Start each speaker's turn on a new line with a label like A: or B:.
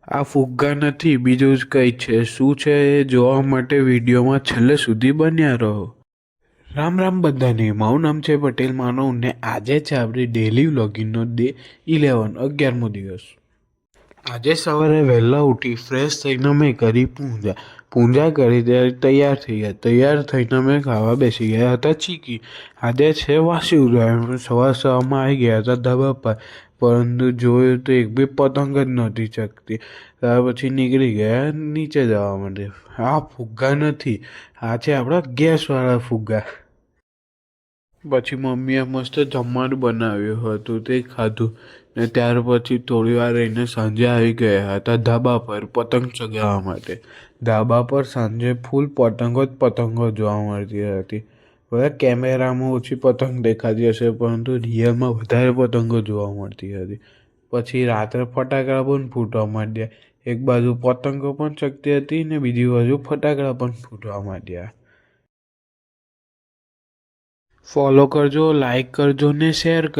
A: આ ફુગ્ગા નથી, બીજું જ કંઈ છે. શું છે એ જોવા માટે વિડીયોમાં છેલ્લે સુધી બન્યા રહો. રામ રામ બધાને, મારું નામ છે પટેલ માનવ ને આજે છે આપણી ડેલી વ્લોગિંગનો ડે 11 દિવસ. આજે સવારે વહેલા ઉઠી ફ્રેશ થઈને મેં કરી પૂજા કરી ત્યારે તૈયાર થઈ ગયા. તૈયાર થઈને અમે ખાવા બેસી ગયા હતા ચીકી. આજે છે વાસી ઉત્તરાયણ. સવારમાં આવી ગયા હતા ધાબા પર, પરંતુ જોયું તો એક બી પતંગ જ નહોતી ચગતી. ત્યાર પછી નીકળી ગયા નીચે જવા માટે. આ ફુગ્ગા નથી, આ છે આપણા ગેસવાળા ફુગ્ગા. પછી મમ્મીએ મસ્ત જમવાનું બનાવ્યું હતું તે ખાધું ને ત્યાર પછી થોડી વાર રહીને સાંજે આવી ગયા હતા ધાબા પર પતંગ ચગાવવા માટે. ધાબા પર સાંજે ફૂલ પતંગો જોવા મળતી હતી. બધા કેમેરામાં ઓછી પતંગ દેખાતી હશે, પરંતુ રિયલમાં વધારે પતંગો જોવા મળતી હતી. પછી રાત્રે ફટાકડા પણ ફૂટવા માંડ્યા. એક બાજુ પતંગો પણ ચગતી હતી ને બીજી બાજુ ફટાકડા પણ ફૂટવા માંડ્યા. ફોલો કરજો, લાઈક કરજો ને શેર કરજો.